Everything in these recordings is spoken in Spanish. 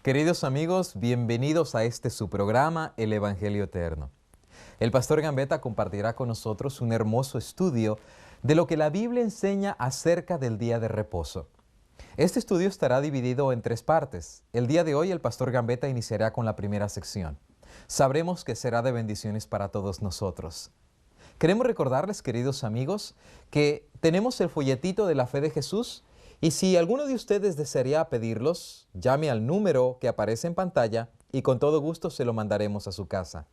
Queridos amigos, bienvenidos a este su programa, El Evangelio Eterno. El pastor Gambetta compartirá con nosotros un hermoso estudio de lo que la Biblia enseña acerca del día de reposo. Este estudio estará dividido en 3 partes. El día de hoy el pastor Gambetta iniciará con la primera sección. Sabremos que será de bendiciones para todos nosotros. Queremos recordarles, queridos amigos, que tenemos el folletito de la fe de Jesús y si alguno de ustedes desearía pedirlos, llame al número que aparece en pantalla y con todo gusto se lo mandaremos a su casa.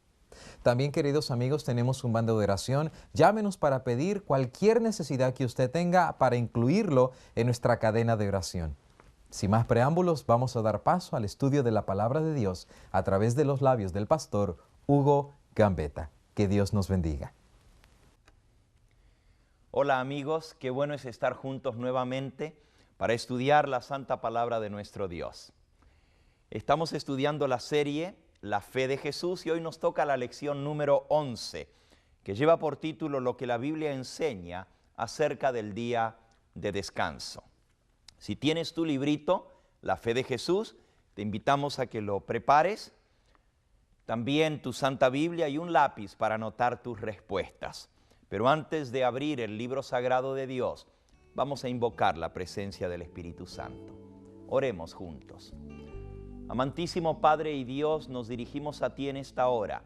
También, queridos amigos, tenemos un bando de oración. Llámenos para pedir cualquier necesidad que usted tenga para incluirlo en nuestra cadena de oración. Sin más preámbulos, vamos a dar paso al estudio de la palabra de Dios a través de los labios del pastor Hugo Gambetta. Que Dios nos bendiga. Hola amigos, qué bueno es estar juntos nuevamente para estudiar la santa palabra de nuestro Dios. Estamos estudiando la serie La Fe de Jesús y hoy nos toca la lección número 11, que lleva por título Lo que la Biblia enseña acerca del día de descanso. Si tienes tu librito, La Fe de Jesús, te invitamos a que lo prepares. También tu Santa Biblia y un lápiz para anotar tus respuestas. Pero antes de abrir el libro sagrado de Dios, vamos a invocar la presencia del Espíritu Santo. Oremos juntos. Amantísimo Padre y Dios, nos dirigimos a ti en esta hora,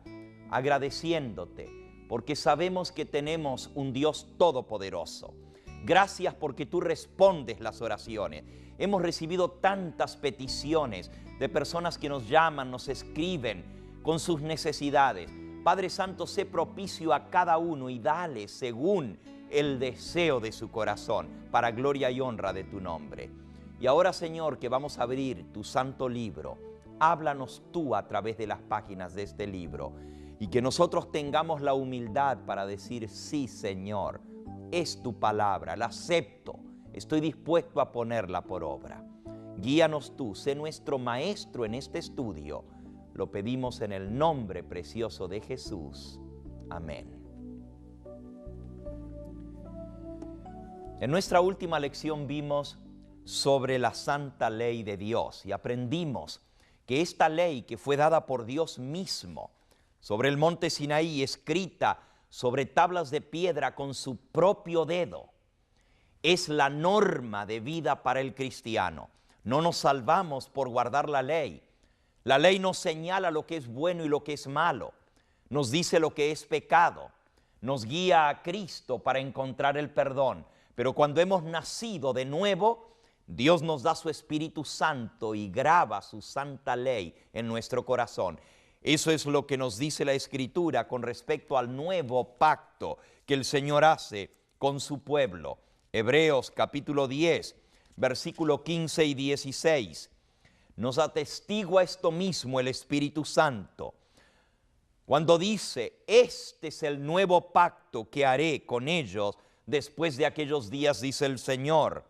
agradeciéndote, porque sabemos que tenemos un Dios todopoderoso. Gracias porque tú respondes las oraciones. Hemos recibido tantas peticiones de personas que nos llaman, nos escriben con sus necesidades. Padre Santo, sé propicio a cada uno y dale según el deseo de su corazón, para gloria y honra de tu nombre. Y ahora, Señor, que vamos a abrir tu santo libro, háblanos tú a través de las páginas de este libro y que nosotros tengamos la humildad para decir, sí, Señor, es tu palabra, la acepto, estoy dispuesto a ponerla por obra. Guíanos tú, sé nuestro maestro en este estudio. Lo pedimos en el nombre precioso de Jesús. Amén. En nuestra última lección vimos sobre la santa ley de Dios y aprendimos que esta ley que fue dada por Dios mismo sobre el monte Sinaí, escrita sobre tablas de piedra con su propio dedo, es la norma de vida para el cristiano. No nos salvamos por guardar la ley. La ley nos señala lo que es bueno y lo que es malo, nos dice lo que es pecado, nos guía a Cristo para encontrar el perdón. Pero cuando hemos nacido de nuevo, Dios nos da su Espíritu Santo y graba su santa ley en nuestro corazón. Eso es lo que nos dice la Escritura con respecto al nuevo pacto que el Señor hace con su pueblo. Hebreos capítulo 10, versículo 15 y 16. Nos atestigua esto mismo el Espíritu Santo cuando dice, este es el nuevo pacto que haré con ellos después de aquellos días, dice el Señor.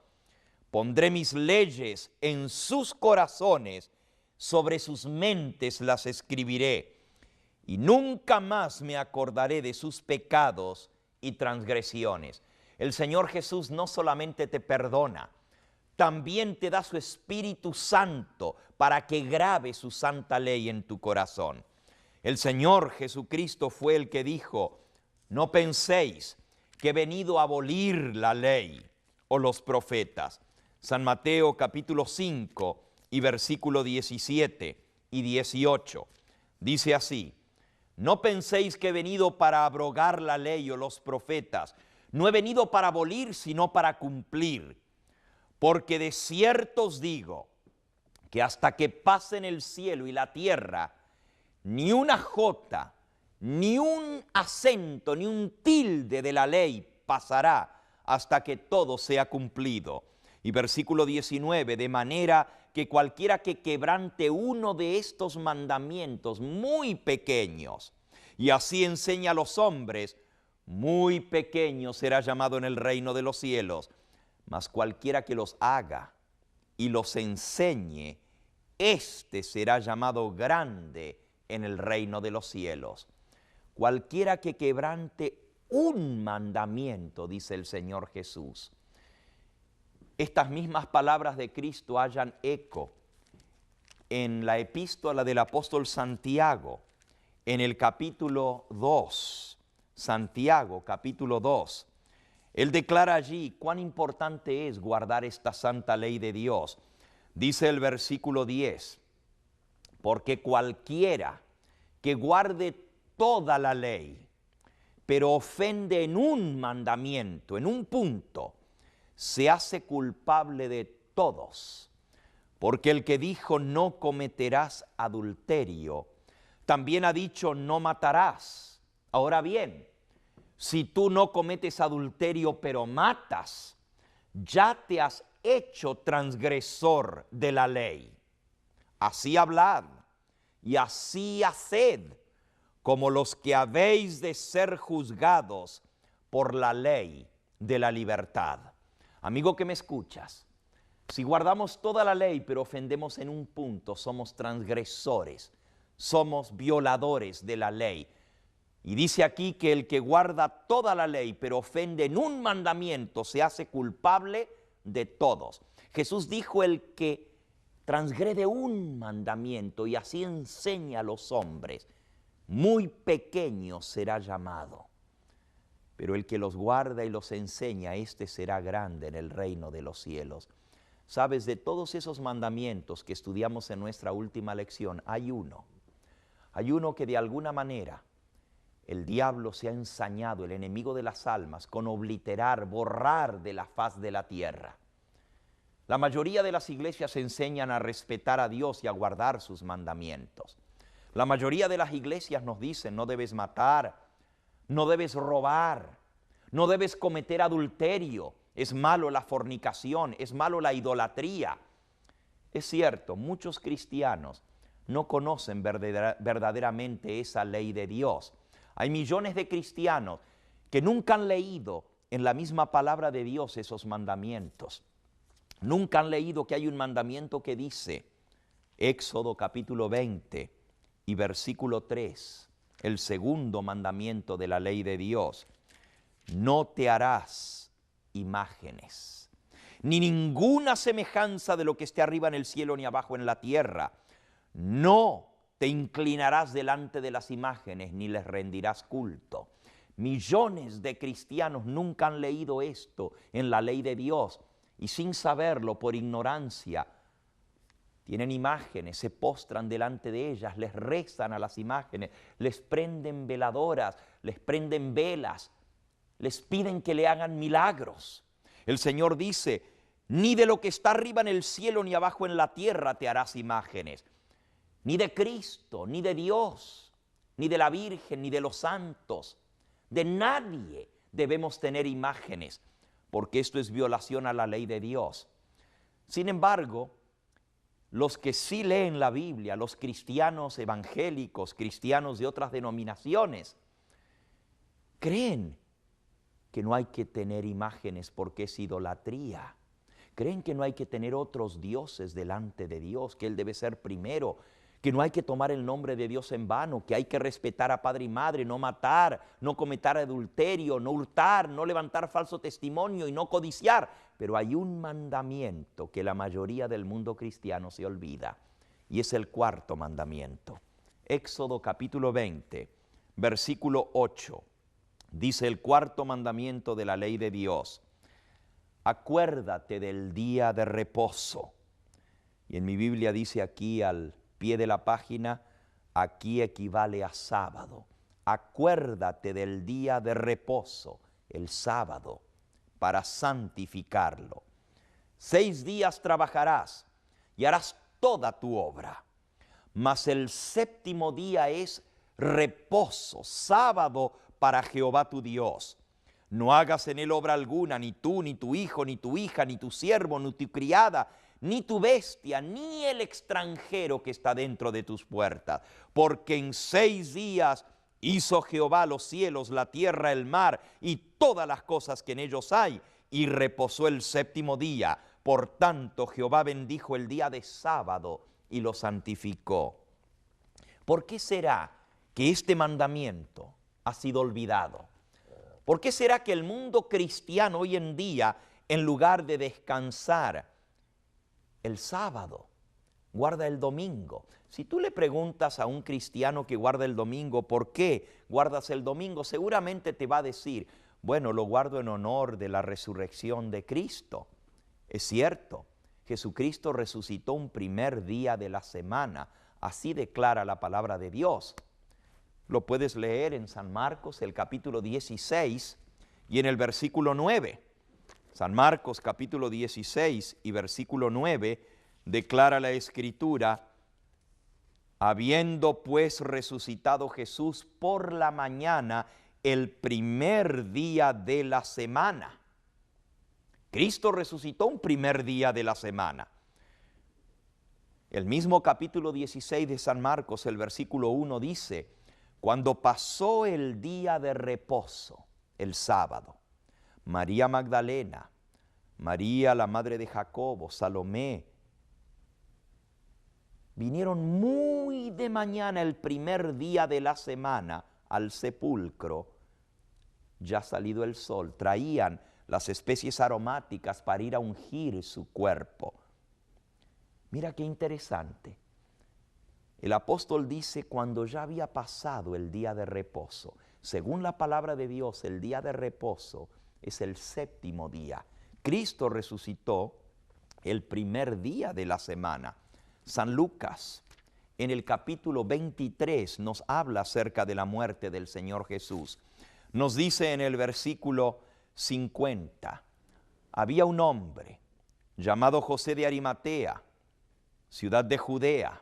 Pondré mis leyes en sus corazones, sobre sus mentes las escribiré, y nunca más me acordaré de sus pecados y transgresiones. El Señor Jesús no solamente te perdona, también te da su Espíritu Santo para que grabe su santa ley en tu corazón. El Señor Jesucristo fue el que dijo, no penséis que he venido a abolir la ley o los profetas. San Mateo capítulo 5 y versículo 17 y 18. Dice así, no penséis que he venido para abrogar la ley o los profetas. No he venido para abolir, sino para cumplir. Porque de cierto os digo que hasta que pasen el cielo y la tierra, ni una jota, ni un acento, ni un tilde de la ley pasará hasta que todo sea cumplido. Y versículo 19, de manera que cualquiera que quebrante uno de estos mandamientos muy pequeños, y así enseña a los hombres, muy pequeño será llamado en el reino de los cielos. Mas cualquiera que los haga y los enseñe, éste será llamado grande en el reino de los cielos. Cualquiera que quebrante un mandamiento, dice el Señor Jesús. Estas mismas palabras de Cristo hallan eco en la epístola del apóstol Santiago, en el capítulo 2, Santiago capítulo 2, él declara allí cuán importante es guardar esta santa ley de Dios. Dice el versículo 10, porque cualquiera que guarde toda la ley, pero ofende en un mandamiento, en un punto, se hace culpable de todos. Porque el que dijo no cometerás adulterio, también ha dicho no matarás. Ahora bien, si tú no cometes adulterio pero matas, ya te has hecho transgresor de la ley. Así hablad y así haced, como los que habéis de ser juzgados por la ley de la libertad. Amigo que me escuchas, si guardamos toda la ley pero ofendemos en un punto, somos transgresores, somos violadores de la ley. Y dice aquí que el que guarda toda la ley pero ofende en un mandamiento se hace culpable de todos. Jesús dijo: el que transgrede un mandamiento y así enseña a los hombres, muy pequeño será llamado. Pero el que los guarda y los enseña, éste será grande en el reino de los cielos. Sabes, de todos esos mandamientos que estudiamos en nuestra última lección, hay uno que de alguna manera el diablo se ha ensañado, el enemigo de las almas, con obliterar, borrar de la faz de la tierra. La mayoría de las iglesias enseñan a respetar a Dios y a guardar sus mandamientos. La mayoría de las iglesias nos dicen: no debes matar, no debes robar, no debes cometer adulterio, es malo la fornicación, es malo la idolatría. Es cierto, muchos cristianos no conocen verdaderamente esa ley de Dios. Hay millones de cristianos que nunca han leído en la misma palabra de Dios esos mandamientos. Nunca han leído que hay un mandamiento que dice, Éxodo capítulo 20 y versículo 3, el segundo mandamiento de la ley de Dios: no te harás imágenes, ni ninguna semejanza de lo que esté arriba en el cielo ni abajo en la tierra. No te inclinarás delante de las imágenes ni les rendirás culto. Millones de cristianos nunca han leído esto en la ley de Dios y sin saberlo, por ignorancia, tienen imágenes, se postran delante de ellas, les rezan a las imágenes, les prenden veladoras, les prenden velas, les piden que le hagan milagros. El Señor dice: ni de lo que está arriba en el cielo ni abajo en la tierra te harás imágenes, ni de Cristo, ni de Dios, ni de la Virgen, ni de los santos. De nadie debemos tener imágenes, porque esto es violación a la ley de Dios. Sin embargo, los que sí leen la Biblia, los cristianos evangélicos, cristianos de otras denominaciones, creen que no hay que tener imágenes porque es idolatría. Creen que no hay que tener otros dioses delante de Dios, que Él debe ser primero, que no hay que tomar el nombre de Dios en vano, que hay que respetar a padre y madre, no matar, no cometer adulterio, no hurtar, no levantar falso testimonio y no codiciar. Pero hay un mandamiento que la mayoría del mundo cristiano se olvida, y es el cuarto mandamiento. Éxodo capítulo 20, versículo 8, dice el cuarto mandamiento de la ley de Dios: acuérdate del día de reposo. Y en mi Biblia dice aquí al pie de la página, aquí equivale a sábado. Acuérdate del día de reposo, el sábado, para santificarlo. 6 días trabajarás y harás toda tu obra, mas el séptimo día es reposo, sábado para Jehová tu Dios. No hagas en él obra alguna, ni tú, ni tu hijo, ni tu hija, ni tu siervo, ni tu criada, ni tu bestia, ni el extranjero que está dentro de tus puertas. Porque en 6 días hizo Jehová los cielos, la tierra, el mar y todas las cosas que en ellos hay, y reposó el séptimo día. Por tanto, Jehová bendijo el día de sábado y lo santificó. ¿Por qué será que este mandamiento ha sido olvidado? ¿Por qué será que el mundo cristiano hoy en día, en lugar de descansar el sábado, guarda el domingo. Si tú le preguntas a un cristiano que guarda el domingo, ¿por qué guardas el domingo? Seguramente te va a decir, bueno, lo guardo en honor de la resurrección de Cristo. Es cierto, Jesucristo resucitó un primer día de la semana, así declara la palabra de Dios. Lo puedes leer en San Marcos, el capítulo 16 y en el versículo 9. San Marcos, capítulo 16 y versículo 9, declara la Escritura, habiendo pues resucitado Jesús por la mañana, el primer día de la semana. Cristo resucitó un primer día de la semana. El mismo capítulo 16 de San Marcos, el versículo 1 dice, cuando pasó el día de reposo, el sábado, María Magdalena, María la madre de Jacobo, Salomé, vinieron muy de mañana el primer día de la semana al sepulcro, ya salido el sol, traían las especies aromáticas para ir a ungir su cuerpo. Mira qué interesante. El apóstol dice cuando ya había pasado el día de reposo. Según la palabra de Dios, el día de reposo es el séptimo día. Cristo resucitó el primer día de la semana. San Lucas, en el capítulo 23, nos habla acerca de la muerte del Señor Jesús. Nos dice en el versículo 50, había un hombre llamado José de Arimatea, ciudad de Judea,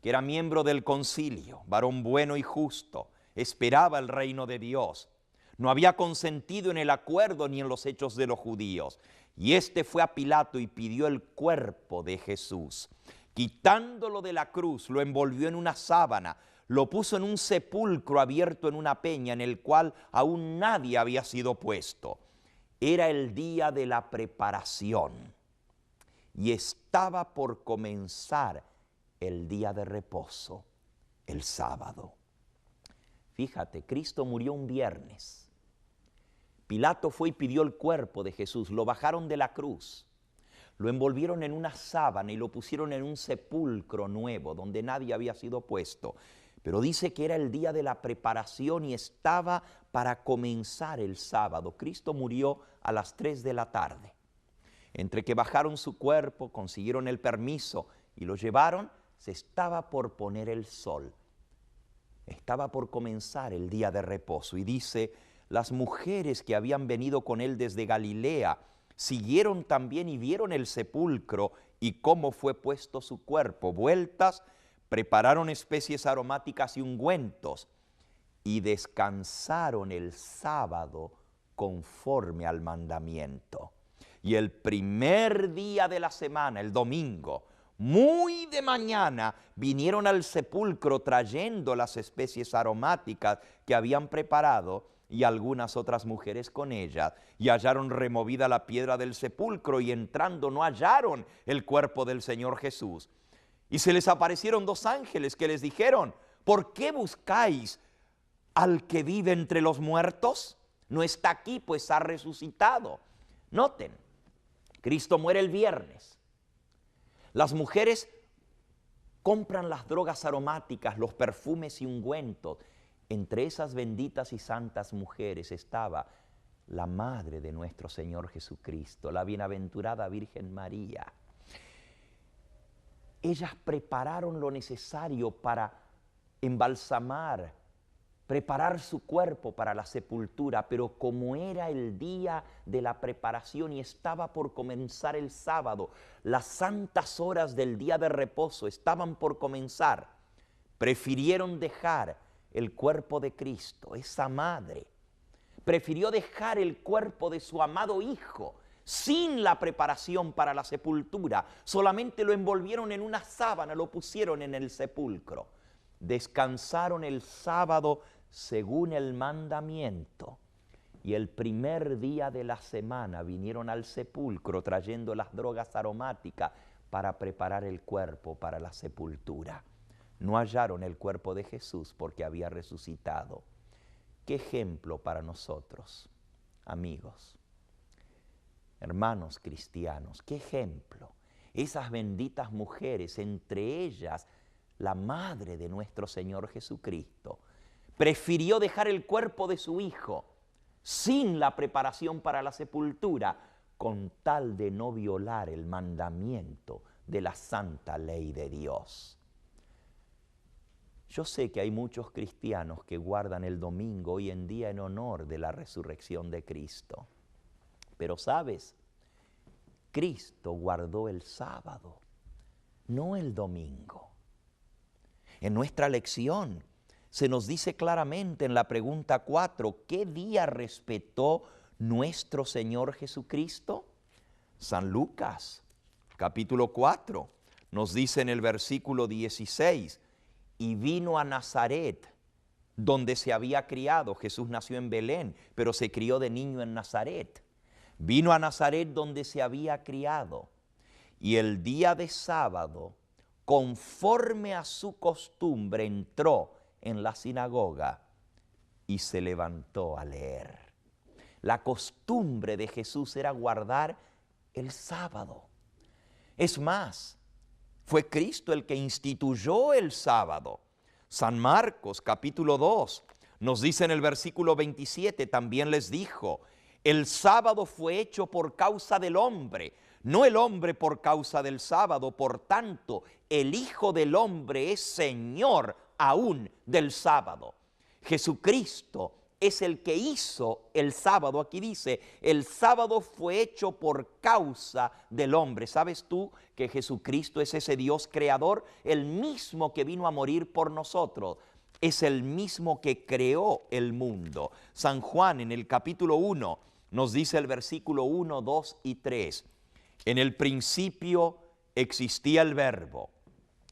que era miembro del concilio, varón bueno y justo, esperaba el reino de Dios. No había consentido en el acuerdo ni en los hechos de los judíos. Y éste fue a Pilato y pidió el cuerpo de Jesús. Quitándolo de la cruz, lo envolvió en una sábana, lo puso en un sepulcro abierto en una peña en el cual aún nadie había sido puesto. Era el día de la preparación y estaba por comenzar el día de reposo, el sábado. Fíjate, Cristo murió un viernes. Pilato fue y pidió el cuerpo de Jesús, lo bajaron de la cruz, lo envolvieron en una sábana y lo pusieron en un sepulcro nuevo donde nadie había sido puesto. Pero dice que era el día de la preparación y estaba para comenzar el sábado. Cristo murió a las 3 de la tarde. Entre que bajaron su cuerpo, consiguieron el permiso y lo llevaron, se estaba por poner el sol. Estaba por comenzar el día de reposo. Y dice, las mujeres que habían venido con él desde Galilea siguieron también y vieron el sepulcro y cómo fue puesto su cuerpo. Vueltas, prepararon especies aromáticas y ungüentos y descansaron el sábado conforme al mandamiento. Y el primer día de la semana, el domingo, muy de mañana, vinieron al sepulcro trayendo las especies aromáticas que habían preparado y algunas otras mujeres con ellas, y hallaron removida la piedra del sepulcro y entrando no hallaron el cuerpo del Señor Jesús. Y se les aparecieron dos ángeles que les dijeron, ¿por qué buscáis al que vive entre los muertos? No está aquí, pues ha resucitado. Noten, Cristo muere el viernes. Las mujeres compran las drogas aromáticas, los perfumes y ungüentos. Entre esas benditas y santas mujeres estaba la madre de nuestro Señor Jesucristo, la bienaventurada Virgen María. Ellas prepararon lo necesario para embalsamar, preparar su cuerpo para la sepultura, pero como era el día de la preparación y estaba por comenzar el sábado, las santas horas del día de reposo estaban por comenzar, prefirieron dejar el cuerpo de Cristo, esa madre, prefirió dejar el cuerpo de su amado Hijo, sin la preparación para la sepultura, solamente lo envolvieron en una sábana, lo pusieron en el sepulcro. Descansaron el sábado según el mandamiento y el primer día de la semana vinieron al sepulcro trayendo las drogas aromáticas para preparar el cuerpo para la sepultura. No hallaron el cuerpo de Jesús porque había resucitado. ¿Qué ejemplo para nosotros, amigos? Hermanos cristianos, qué ejemplo. esas benditas mujeres, entre ellas la madre de nuestro Señor Jesucristo, prefirió dejar el cuerpo de su hijo sin la preparación para la sepultura, con tal de no violar el mandamiento de la santa ley de Dios. Yo sé que hay muchos cristianos que guardan el domingo hoy en día en honor de la resurrección de Cristo. Pero ¿sabes? Cristo guardó el sábado, no el domingo. En nuestra lección se nos dice claramente en la pregunta 4, ¿qué día respetó nuestro Señor Jesucristo? San Lucas, capítulo 4, nos dice en el versículo 16, y vino a Nazaret, donde se había criado. Jesús nació en Belén, pero se crió de niño en Nazaret. Vino a Nazaret donde se había criado, y el día de sábado, conforme a su costumbre, entró en la sinagoga y se levantó a leer. La costumbre de Jesús era guardar el sábado. Es más, fue Cristo el que instituyó el sábado. San Marcos, capítulo 2, nos dice en el versículo 27, también les dijo, el sábado fue hecho por causa del hombre, no el hombre por causa del sábado. Por tanto, el Hijo del Hombre es Señor aún del sábado. Jesucristo es el que hizo el sábado. Aquí dice, el sábado fue hecho por causa del hombre. ¿Sabes tú que Jesucristo es ese Dios creador? El mismo que vino a morir por nosotros. Es el mismo que creó el mundo. San Juan en el capítulo 1 nos dice el versículo 1, 2 y 3. En el principio existía el Verbo,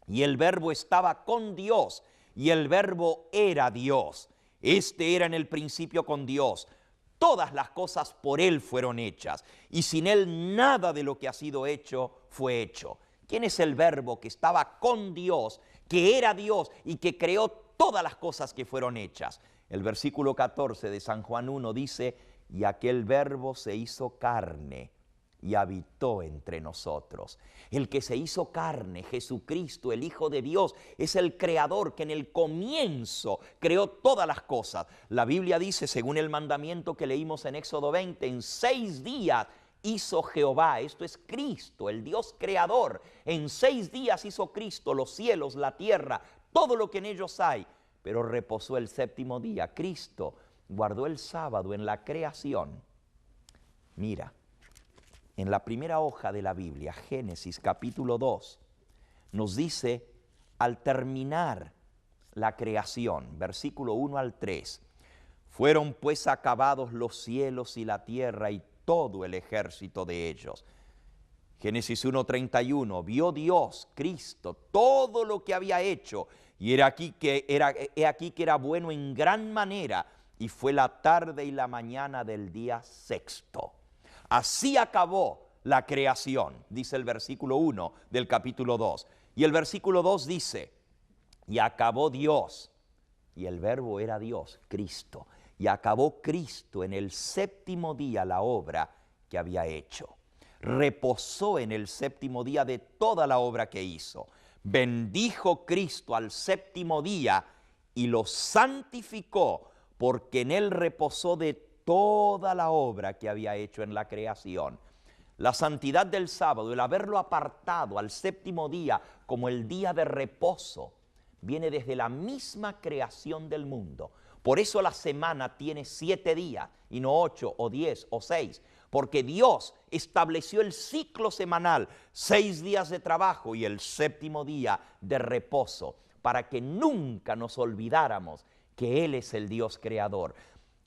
y el Verbo estaba con Dios, y el Verbo era Dios. Este era en el principio con Dios. Todas las cosas por Él fueron hechas, y sin Él nada de lo que ha sido hecho fue hecho. ¿Quién es el Verbo que estaba con Dios, que era Dios y que creó todas las cosas que fueron hechas? El versículo 14 de San Juan 1 dice, y aquel Verbo se hizo carne y habitó entre nosotros. El que se hizo carne, Jesucristo, el Hijo de Dios, es el creador que en el comienzo creó todas las cosas. La Biblia dice, según el mandamiento que leímos en Éxodo 20, en 6 días hizo Jehová, esto es Cristo, el Dios creador. En 6 días hizo Cristo los cielos, la tierra, todo lo que en ellos hay, pero reposó el séptimo día. Cristo guardó el sábado en la creación. Mira, en la primera hoja de la Biblia, Génesis capítulo 2, nos dice, al terminar la creación, versículo 1 al 3, fueron pues acabados los cielos y la tierra y todo el ejército de ellos. Génesis 1:31, vio Dios, Cristo, todo lo que había hecho, y he aquí que era bueno en gran manera, y fue la tarde y la mañana del día sexto. Así acabó la creación, dice el versículo 1 del capítulo 2. Y el versículo 2 dice, y acabó Dios, y el Verbo era Dios, Cristo, y acabó Cristo en el séptimo día la obra que había hecho. Reposó en el séptimo día de toda la obra que hizo. Bendijo Cristo al séptimo día y lo santificó, porque en él reposó de toda la obra que había hecho en la creación. La santidad del sábado, el haberlo apartado al séptimo día como el día de reposo, viene desde la misma creación del mundo. Por eso la semana tiene 7 días y no 8 o 10 o 6, porque Dios estableció el ciclo semanal, 6 días de trabajo y el séptimo día de reposo, para que nunca nos olvidáramos que Él es el Dios creador.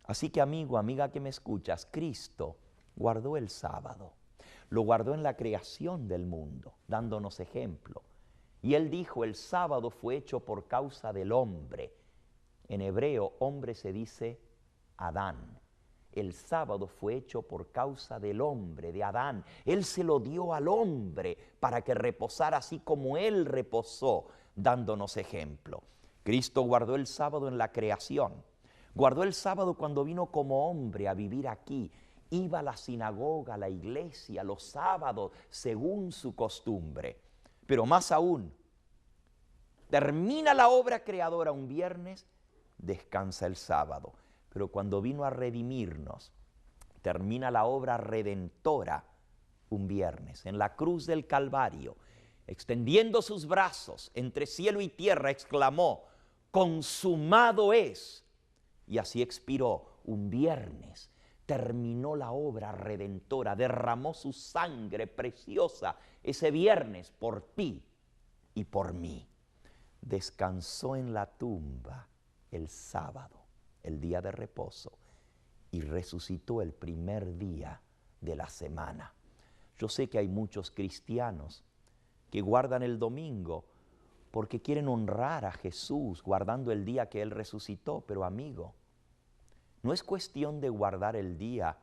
Así que amigo, amiga que me escuchas, Cristo guardó el sábado, lo guardó en la creación del mundo, dándonos ejemplo. Y Él dijo, el sábado fue hecho por causa del hombre. En hebreo, hombre se dice Adán. El sábado fue hecho por causa del hombre, de Adán. Él se lo dio al hombre para que reposara así como Él reposó, dándonos ejemplo. Cristo guardó el sábado en la creación. Guardó el sábado cuando vino como hombre a vivir aquí iba a la sinagoga, a la iglesia, los sábados, según su costumbre. Pero más aún, termina la obra creadora un viernes, descansa el sábado. Pero cuando vino a redimirnos, termina la obra redentora un viernes. En la cruz del Calvario, extendiendo sus brazos entre cielo y tierra, exclamó: consumado es. Y así expiró un viernes. Terminó la obra redentora, derramó su sangre preciosa ese viernes por ti y por mí. Descansó en la tumba el sábado, el día de reposo, y resucitó el primer día de la semana. Yo sé que hay muchos cristianos que guardan el domingo porque quieren honrar a Jesús guardando el día que Él resucitó, pero amigo, no es cuestión de guardar el día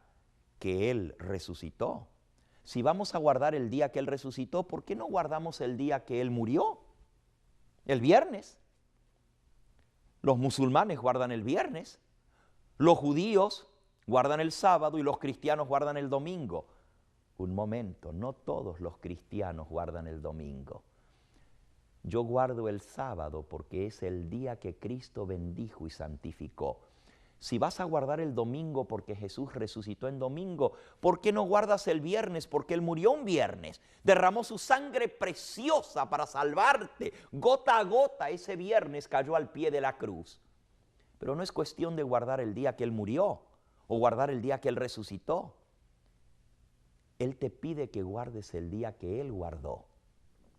que Él resucitó. Si vamos a guardar el día que Él resucitó, ¿por qué no guardamos el día que Él murió? El viernes. Los musulmanes guardan el viernes, los judíos guardan el sábado y los cristianos guardan el domingo. Un momento, no todos los cristianos guardan el domingo. Yo guardo el sábado porque es el día que Cristo bendijo y santificó. Si vas a guardar el domingo porque Jesús resucitó en domingo, ¿por qué no guardas el viernes? Porque Él murió un viernes, derramó su sangre preciosa para salvarte. Gota a gota ese viernes cayó al pie de la cruz. Pero no es cuestión de guardar el día que Él murió o guardar el día que Él resucitó. Él te pide que guardes el día que Él guardó,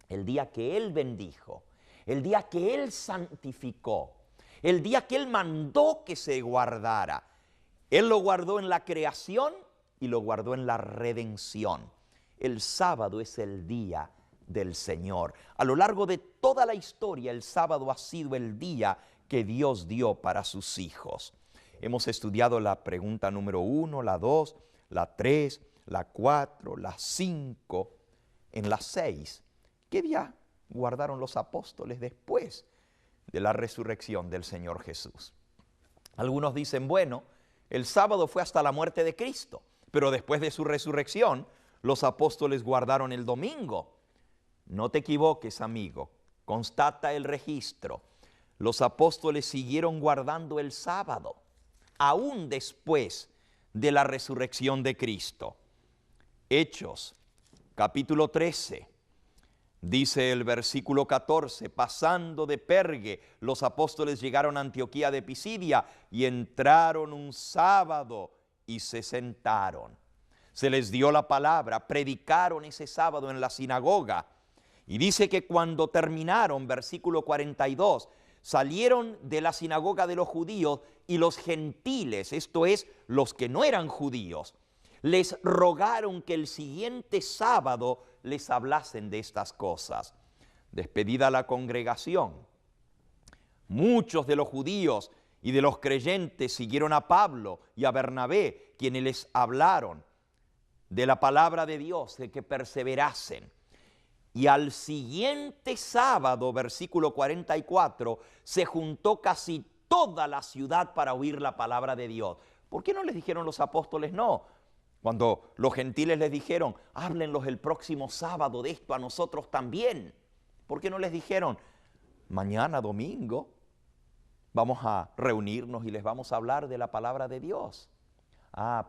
el día que Él bendijo, el día que Él santificó, el día que Él mandó que se guardara. Él lo guardó en la creación y lo guardó en la redención. El sábado es el día del Señor. A lo largo de toda la historia, el sábado ha sido el día que Dios dio para sus hijos. Hemos estudiado la pregunta número 1, la 2, la 3, la 4, la 5, en la 6. ¿Qué día guardaron los apóstoles después de la resurrección del Señor Jesús? Algunos dicen, bueno, el sábado fue hasta la muerte de Cristo, pero después de su resurrección, los apóstoles guardaron el domingo. No te equivoques, amigo, constata el registro. Los apóstoles siguieron guardando el sábado, aún después de la resurrección de Cristo. Hechos, capítulo 13. Dice el versículo 14, pasando de Perge, los apóstoles llegaron a Antioquía de Pisidia y entraron un sábado y se sentaron. Se les dio la palabra, predicaron ese sábado en la sinagoga. Y dice que cuando terminaron, versículo 42, salieron de la sinagoga de los judíos y los gentiles, esto es, los que no eran judíos, les rogaron que el siguiente sábado les hablasen de estas cosas. Despedida la congregación, muchos de los judíos y de los creyentes siguieron a Pablo y a Bernabé, quienes les hablaron de la palabra de Dios, de que perseverasen. Y al siguiente sábado, versículo 44, se juntó casi toda la ciudad para oír la palabra de Dios. ¿Por qué no les dijeron los apóstoles no? Cuando los gentiles les dijeron, háblenlos el próximo sábado de esto a nosotros también. ¿Por qué no les dijeron, mañana domingo vamos a reunirnos y les vamos a hablar de la palabra de Dios?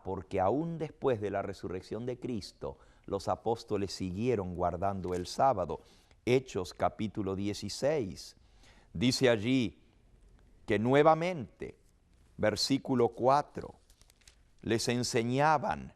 Porque aún después de la resurrección de Cristo, los apóstoles siguieron guardando el sábado. Hechos capítulo 16, dice allí que nuevamente, versículo 4, les enseñaban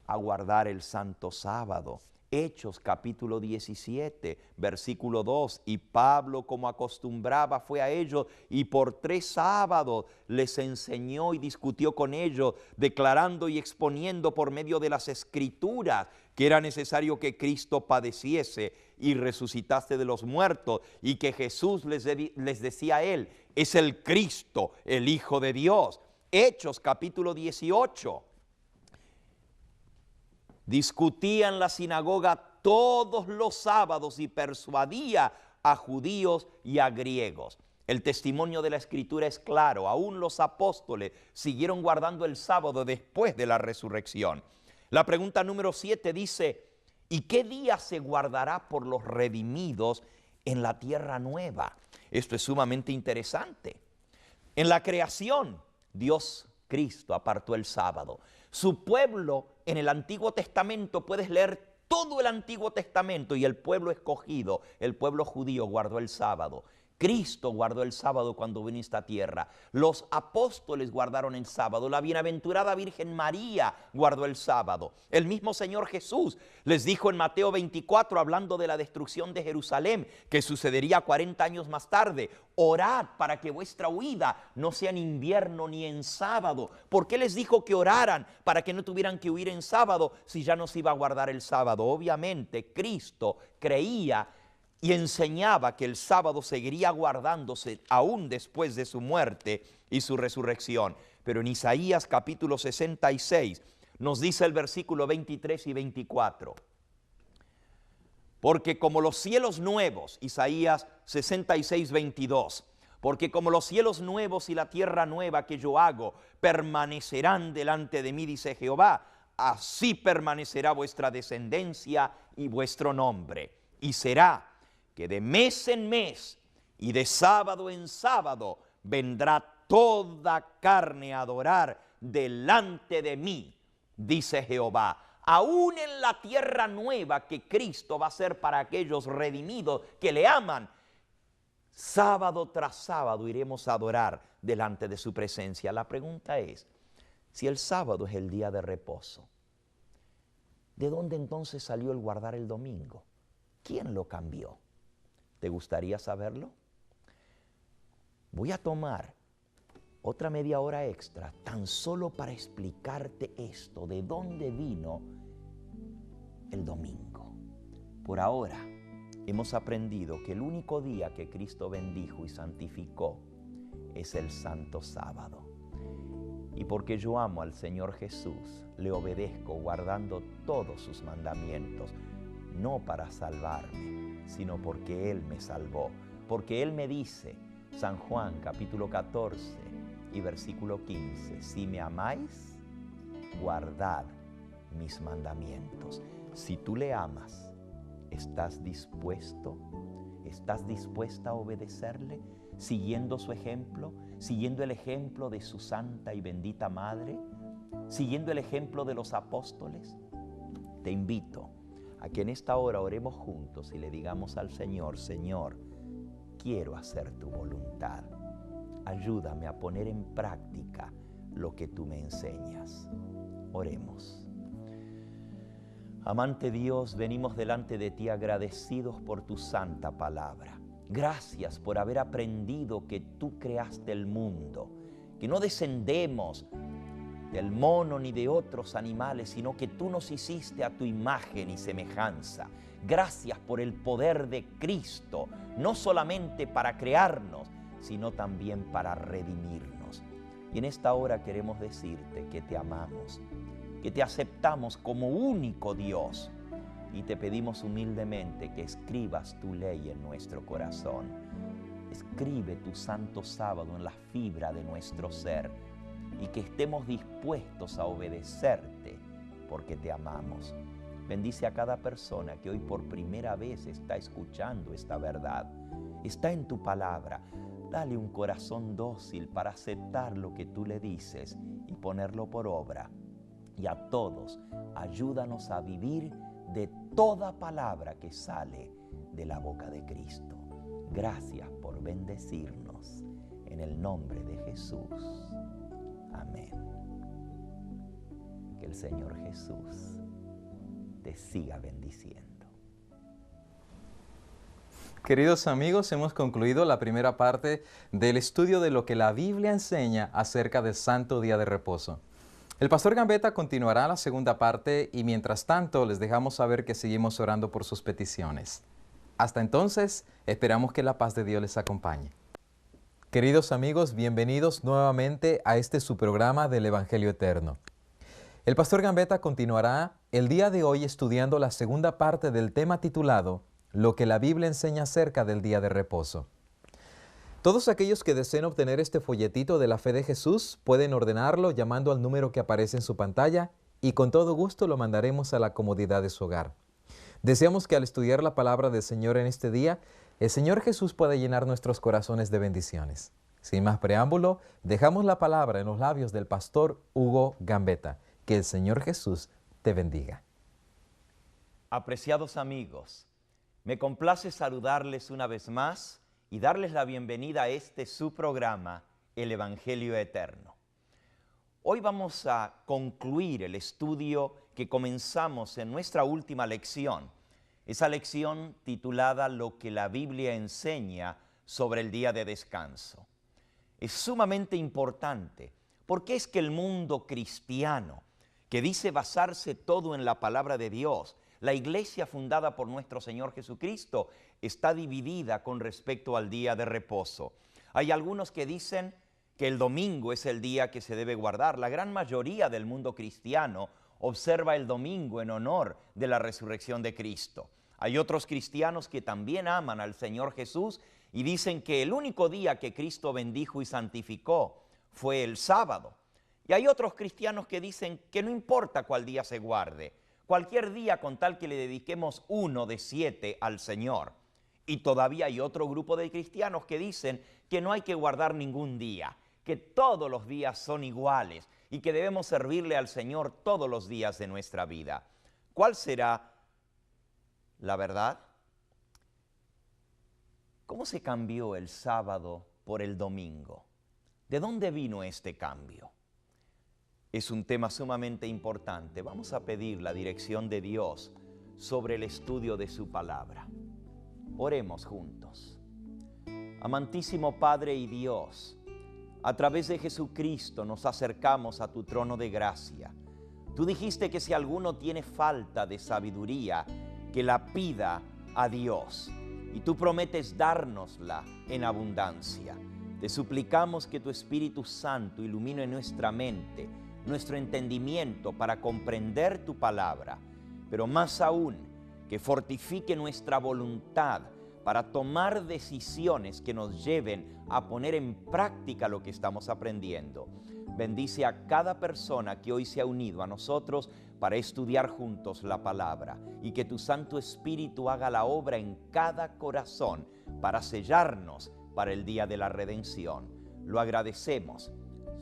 a guardar el santo sábado. Hechos capítulo 17, versículo 2, y Pablo, como acostumbraba, fue a ellos y por 3 sábados les enseñó y discutió con ellos, declarando y exponiendo por medio de las Escrituras que era necesario que Cristo padeciese y resucitase de los muertos, y que Jesús, les decía a él, es el Cristo, el Hijo de Dios. Hechos capítulo 18. Discutía en la sinagoga todos los sábados y persuadía a judíos y a griegos. El testimonio de la Escritura es claro. Aún los apóstoles siguieron guardando el sábado después de la resurrección. La pregunta número 7 dice, ¿y qué día se guardará por los redimidos en la tierra nueva? Esto es sumamente interesante. En la creación, Dios, Cristo, apartó el sábado. Su pueblo en el Antiguo Testamento, puedes leer todo el Antiguo Testamento, y el pueblo escogido, el pueblo judío, guardó el sábado. Cristo guardó el sábado cuando vino a esta tierra. Los apóstoles guardaron el sábado. La bienaventurada Virgen María guardó el sábado. El mismo Señor Jesús les dijo en Mateo 24, hablando de la destrucción de Jerusalén, que sucedería 40 años más tarde: orad para que vuestra huida no sea en invierno ni en sábado. ¿Por qué les dijo que oraran para que no tuvieran que huir en sábado si ya no se iba a guardar el sábado? Obviamente Cristo creía y enseñaba que el sábado seguiría guardándose aún después de su muerte y su resurrección. Pero en Isaías capítulo 66 nos dice el versículo 23 y 24. Porque como los cielos nuevos, Isaías 66, 22, porque como los cielos nuevos y la tierra nueva que yo hago permanecerán delante de mí, dice Jehová, así permanecerá vuestra descendencia y vuestro nombre. Y será que de mes en mes y de sábado en sábado vendrá toda carne a adorar delante de mí, dice Jehová. Aún en la tierra nueva que Cristo va a hacer para aquellos redimidos que le aman, sábado tras sábado iremos a adorar delante de su presencia. La pregunta es, si el sábado es el día de reposo, ¿de dónde entonces salió el guardar el domingo? ¿Quién lo cambió? ¿Te gustaría saberlo? Voy a tomar otra media hora extra tan solo para explicarte esto, de dónde vino el domingo. Por ahora hemos aprendido que el único día que Cristo bendijo y santificó es el Santo Sábado. Y porque yo amo al Señor Jesús, le obedezco guardando todos sus mandamientos, no para salvarme, sino porque Él me salvó. Porque Él me dice, San Juan capítulo 14 y versículo 15, si me amáis, guardad mis mandamientos. Si tú le amas, ¿estás dispuesta a obedecerle, siguiendo su ejemplo, siguiendo el ejemplo de su santa y bendita madre, siguiendo el ejemplo de los apóstoles? Te invito a que en esta hora oremos juntos y le digamos al Señor, Señor, quiero hacer tu voluntad. Ayúdame a poner en práctica lo que tú me enseñas. Oremos. Amante Dios, venimos delante de ti agradecidos por tu santa palabra. Gracias por haber aprendido que tú creaste el mundo, que no descendemos del mono ni de otros animales, sino que tú nos hiciste a tu imagen y semejanza. Gracias por el poder de Cristo, no solamente para crearnos, sino también para redimirnos. Y en esta hora queremos decirte que te amamos, que te aceptamos como único Dios, y te pedimos humildemente que escribas tu ley en nuestro corazón. Escribe tu santo sábado en la fibra de nuestro ser, y que estemos dispuestos a obedecerte porque te amamos. Bendice a cada persona que hoy por primera vez está escuchando esta verdad. Está en tu palabra. Dale un corazón dócil para aceptar lo que tú le dices y ponerlo por obra. Y a todos, ayúdanos a vivir de toda palabra que sale de la boca de Cristo. Gracias por bendecirnos. En el nombre de Jesús. Amén. Que el Señor Jesús te siga bendiciendo. Queridos amigos, hemos concluido la primera parte del estudio de lo que la Biblia enseña acerca del Santo Día de Reposo. El pastor Gambetta continuará la segunda parte y mientras tanto les dejamos saber que seguimos orando por sus peticiones. Hasta entonces, esperamos que la paz de Dios les acompañe. Queridos amigos, bienvenidos nuevamente a este su programa del Evangelio Eterno. El pastor Gambetta continuará el día de hoy estudiando la segunda parte del tema titulado Lo que la Biblia enseña acerca del día de reposo. Todos aquellos que deseen obtener este folletito de la fe de Jesús pueden ordenarlo llamando al número que aparece en su pantalla y con todo gusto lo mandaremos a la comodidad de su hogar. Deseamos que al estudiar la palabra del Señor en este día, el Señor Jesús pueda llenar nuestros corazones de bendiciones. Sin más preámbulo, dejamos la palabra en los labios del pastor Hugo Gambetta. Que el Señor Jesús te bendiga. Apreciados amigos, me complace saludarles una vez más y darles la bienvenida a este su programa, El Evangelio Eterno. Hoy vamos a concluir el estudio que comenzamos en nuestra última lección, esa lección titulada Lo que la Biblia enseña sobre el día de descanso. Es sumamente importante porque es que el mundo cristiano, que dice basarse todo en la palabra de Dios, la iglesia fundada por nuestro Señor Jesucristo, está dividida con respecto al día de reposo. Hay algunos que dicen que el domingo es el día que se debe guardar. La gran mayoría del mundo cristiano observa el domingo en honor de la resurrección de Cristo. Hay otros cristianos que también aman al Señor Jesús y dicen que el único día que Cristo bendijo y santificó fue el sábado. Y hay otros cristianos que dicen que no importa cuál día se guarde, cualquier día con tal que le dediquemos uno de 7 al Señor. Y todavía hay otro grupo de cristianos que dicen que no hay que guardar ningún día, que todos los días son iguales y que debemos servirle al Señor todos los días de nuestra vida. ¿Cuál será la verdad? ¿Cómo se cambió el sábado por el domingo? ¿De dónde vino este cambio? Es un tema sumamente importante. Vamos a pedir la dirección de Dios sobre el estudio de su palabra. Oremos juntos. Amantísimo Padre y Dios, a través de Jesucristo nos acercamos a tu trono de gracia. Tú dijiste que si alguno tiene falta de sabiduría, que la pida a Dios. Y tú prometes dárnosla en abundancia. Te suplicamos que tu Espíritu Santo ilumine nuestra mente, nuestro entendimiento para comprender tu palabra, pero más aún, que fortifique nuestra voluntad para tomar decisiones que nos lleven a poner en práctica lo que estamos aprendiendo. Bendice a cada persona que hoy se ha unido a nosotros para estudiar juntos la palabra y que tu Santo Espíritu haga la obra en cada corazón para sellarnos para el día de la redención. Lo agradecemos,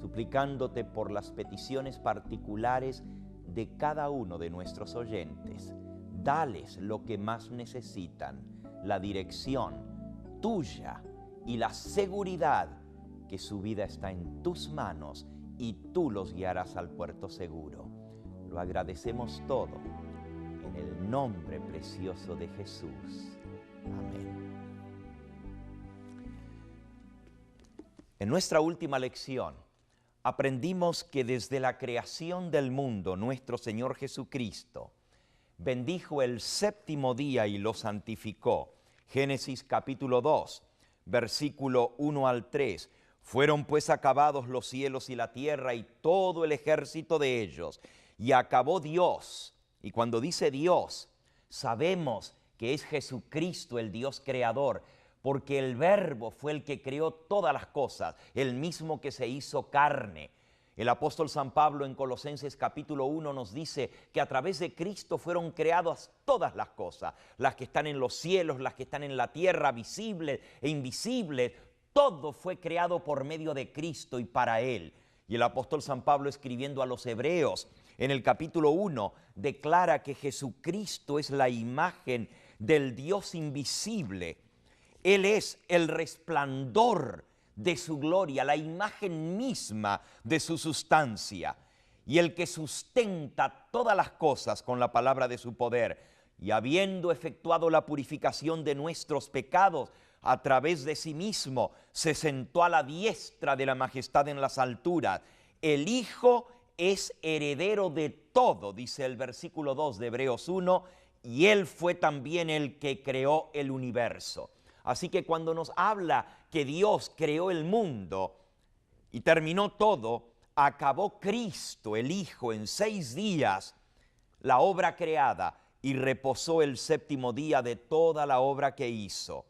suplicándote por las peticiones particulares de cada uno de nuestros oyentes. Dales lo que más necesitan, la dirección tuya y la seguridad que su vida está en tus manos y tú los guiarás al puerto seguro. Lo agradecemos todo en el nombre precioso de Jesús. Amén. En nuestra última lección aprendimos que desde la creación del mundo nuestro Señor Jesucristo bendijo el séptimo día y lo santificó. Génesis capítulo 2, versículo 1 al 3. Fueron pues acabados los cielos y la tierra y todo el ejército de ellos. Y acabó Dios. Y cuando dice Dios, sabemos que es Jesucristo el Dios creador, porque el Verbo fue el que creó todas las cosas, el mismo que se hizo carne. El apóstol San Pablo en Colosenses capítulo 1 nos dice que a través de Cristo fueron creadas todas las cosas, las que están en los cielos, las que están en la tierra, visibles e invisibles. Todo fue creado por medio de Cristo y para Él. Y el apóstol San Pablo, escribiendo a los Hebreos en el capítulo 1, declara que Jesucristo es la imagen del Dios invisible. Él es el resplandor de su gloria, la imagen misma de su sustancia, y el que sustenta todas las cosas con la palabra de su poder. Y habiendo efectuado la purificación de nuestros pecados a través de sí mismo, se sentó a la diestra de la majestad en las alturas. El Hijo es heredero de todo, dice el versículo 2 de Hebreos 1, y Él fue también el que creó el universo. Así que cuando nos habla que Dios creó el mundo y terminó todo, acabó Cristo, el Hijo, en 6 días la obra creada y reposó el séptimo día de toda la obra que hizo.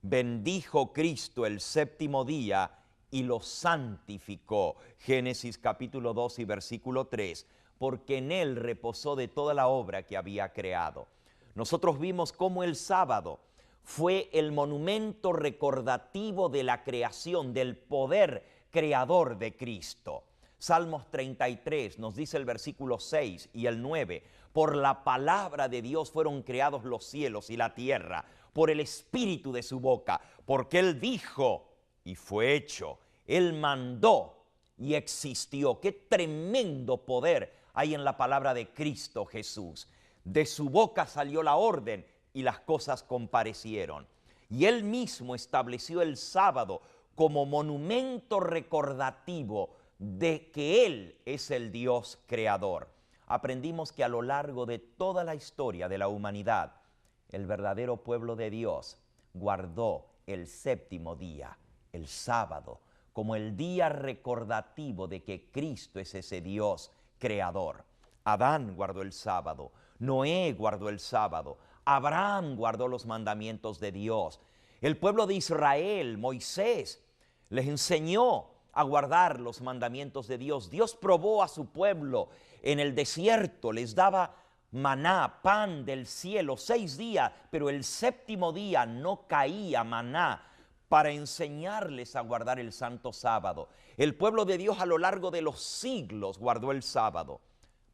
bendijo Cristo el séptimo día y lo santificó. Génesis capítulo 2 y versículo 3, porque en él reposó de toda la obra que había creado. Nosotros vimos cómo el sábado fue el monumento recordativo de la creación, del poder creador de Cristo. Salmos 33 nos dice el versículo 6 y el 9, por la palabra de Dios fueron creados los cielos y la tierra, por el espíritu de su boca, porque Él dijo y fue hecho, Él mandó y existió. Qué tremendo poder hay en la palabra de Cristo Jesús. De su boca salió la orden y las cosas comparecieron. Y Él mismo estableció el sábado como monumento recordativo de que Él es el Dios creador. Aprendimos que a lo largo de toda la historia de la humanidad, el verdadero pueblo de Dios guardó el séptimo día, el sábado, como el día recordativo de que Cristo es ese Dios creador. Adán guardó el sábado, Noé guardó el sábado, Abraham guardó los mandamientos de Dios. El pueblo de Israel, Moisés, les enseñó a guardar los mandamientos de Dios. Dios probó a su pueblo en el desierto, les daba maná, pan del cielo, 6 días, pero el séptimo día no caía maná para enseñarles a guardar el santo sábado. El pueblo de Dios a lo largo de los siglos guardó el sábado.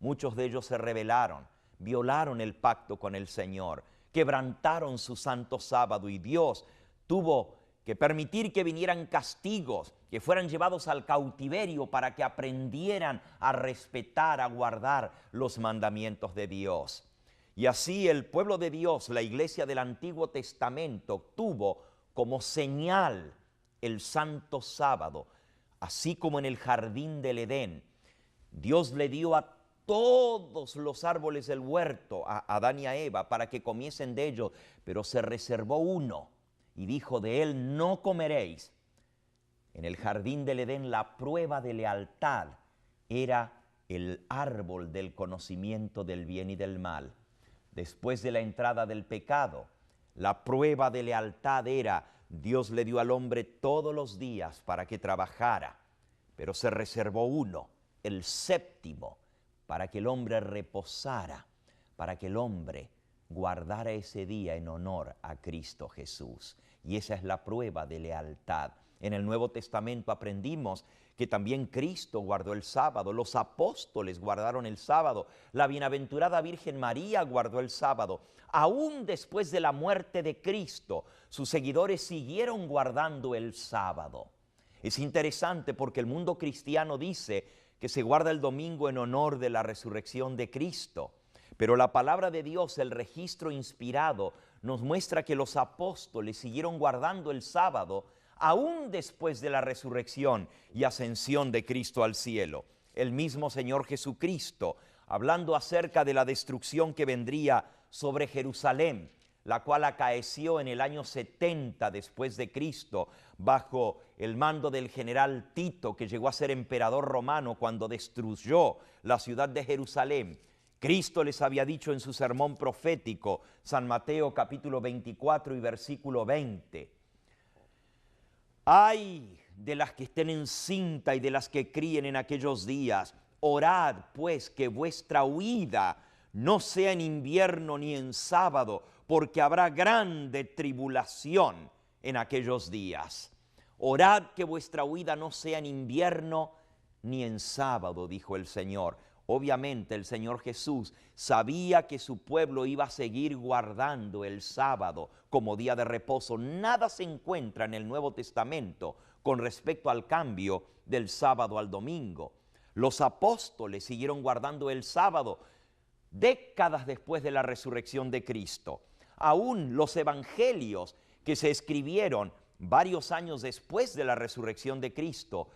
Muchos de ellos se rebelaron, violaron el pacto con el Señor, quebrantaron su santo sábado y Dios tuvo que permitir que vinieran castigos, que fueran llevados al cautiverio para que aprendieran a respetar, a guardar los mandamientos de Dios. Y así el pueblo de Dios, la iglesia del Antiguo Testamento, tuvo como señal el santo sábado, así como en el jardín del Edén. Dios le dio a todos los árboles del huerto a Adán y a Eva para que comiesen de ellos, pero se reservó uno y dijo, de él no comeréis. En el jardín del Edén la prueba de lealtad era el árbol del conocimiento del bien y del mal. Después de la entrada del pecado, la prueba de lealtad era, Dios le dio al hombre todos los días para que trabajara, pero se reservó uno, el séptimo, para que el hombre reposara, para que el hombre guardara ese día en honor a Cristo Jesús. Y esa es la prueba de lealtad. En el Nuevo Testamento aprendimos que también Cristo guardó el sábado, los apóstoles guardaron el sábado, la bienaventurada Virgen María guardó el sábado. Aún después de la muerte de Cristo, sus seguidores siguieron guardando el sábado. Es interesante porque el mundo cristiano dice que se guarda el domingo en honor de la resurrección de Cristo. Pero la palabra de Dios, el registro inspirado, nos muestra que los apóstoles siguieron guardando el sábado aún después de la resurrección y ascensión de Cristo al cielo. El mismo Señor Jesucristo, hablando acerca de la destrucción que vendría sobre Jerusalén, la cual acaeció en el año 70 después de Cristo, bajo el mando del general Tito, que llegó a ser emperador romano cuando destruyó la ciudad de Jerusalén. Cristo les había dicho en su sermón profético, San Mateo capítulo 24 y versículo 20, ¡ay de las que estén encinta y de las que críen en aquellos días! Orad pues que vuestra huida no sea en invierno ni en sábado, porque habrá grande tribulación en aquellos días. Orad que vuestra huida no sea en invierno ni en sábado, dijo el Señor. Obviamente el Señor Jesús sabía que su pueblo iba a seguir guardando el sábado como día de reposo. Nada se encuentra en el Nuevo Testamento con respecto al cambio del sábado al domingo. Los apóstoles siguieron guardando el sábado décadas después de la resurrección de Cristo. Aún los evangelios que se escribieron varios años después de la resurrección de Cristo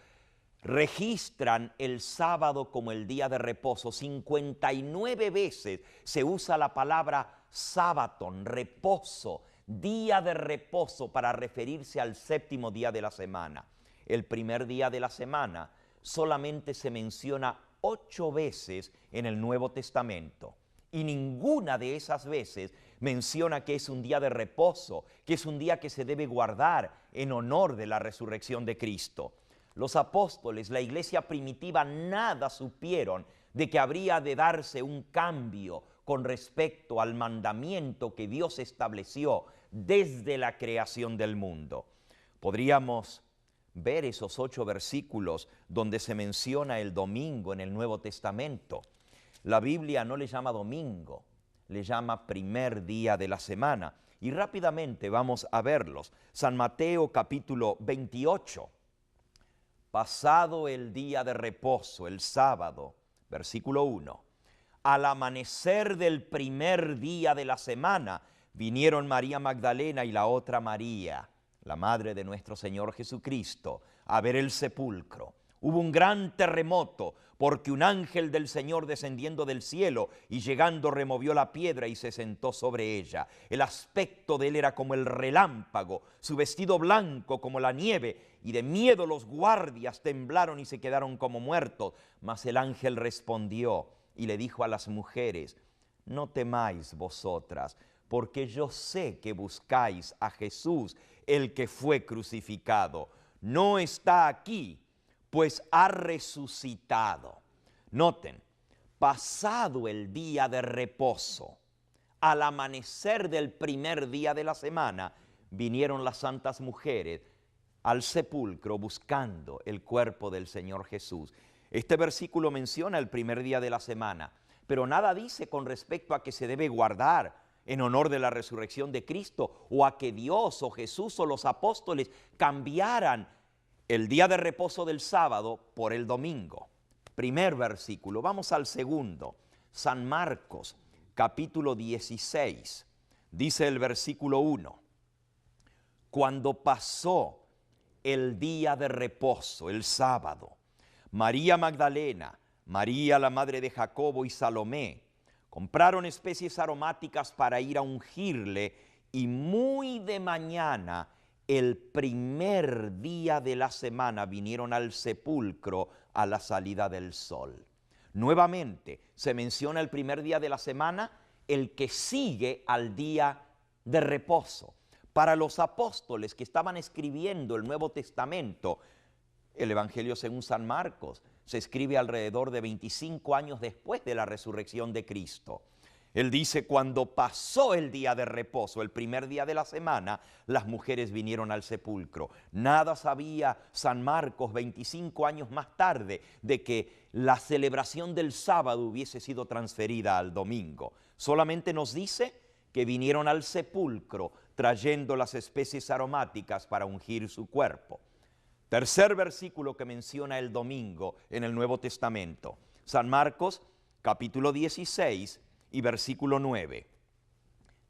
registran el sábado como el día de reposo. 59 veces se usa la palabra sábaton, reposo, día de reposo, para referirse al séptimo día de la semana. El primer día de la semana solamente se menciona 8 veces en el Nuevo Testamento Y ninguna de esas veces menciona que es un día de reposo, que es un día que se debe guardar en honor de la resurrección de Cristo. Los apóstoles, la iglesia primitiva, nada supieron de que habría de darse un cambio con respecto al mandamiento que Dios estableció desde la creación del mundo. Podríamos ver esos 8 versículos donde se menciona el domingo en el Nuevo Testamento. La Biblia no le llama domingo, le llama primer día de la semana. Y rápidamente vamos a verlos. San Mateo capítulo 28. Pasado el día de reposo, el sábado, versículo 1. Al amanecer del primer día de la semana, vinieron María Magdalena y la otra María, la madre de nuestro Señor Jesucristo, a ver el sepulcro. Hubo un gran terremoto, porque un ángel del Señor descendiendo del cielo y llegando removió la piedra y se sentó sobre ella. El aspecto de él era como el relámpago, su vestido blanco como la nieve, y de miedo los guardias temblaron y se quedaron como muertos. Mas el ángel respondió y le dijo a las mujeres: no temáis vosotras, porque yo sé que buscáis a Jesús, el que fue crucificado. No está aquí, pues ha resucitado. Noten, pasado el día de reposo, al amanecer del primer día de la semana, vinieron las santas mujeres al sepulcro buscando el cuerpo del Señor Jesús. Este versículo menciona el primer día de la semana, pero nada dice con respecto a que se debe guardar en honor de la resurrección de Cristo, o a que Dios o Jesús o los apóstoles cambiaran el día de reposo del sábado por el domingo. Primer versículo. Vamos al segundo. San Marcos, capítulo 16. Dice el versículo 1. Cuando pasó el día de reposo, el sábado, María Magdalena, María la madre de Jacobo y Salomé compraron especies aromáticas para ir a ungirle, y muy de mañana, el primer día de la semana, vinieron al sepulcro a la salida del sol. Nuevamente se menciona el primer día de la semana, el que sigue al día de reposo. Para los apóstoles que estaban escribiendo el Nuevo Testamento, el Evangelio según San Marcos se escribe alrededor de 25 años después de la resurrección de Cristo. Él dice: cuando pasó el día de reposo, el primer día de la semana, las mujeres vinieron al sepulcro. Nada sabía San Marcos 25 años más tarde de que la celebración del sábado hubiese sido transferida al domingo. Solamente nos dice que vinieron al sepulcro trayendo las especies aromáticas para ungir su cuerpo. Tercer versículo que menciona el domingo en el Nuevo Testamento. San Marcos, capítulo 16 y versículo 9.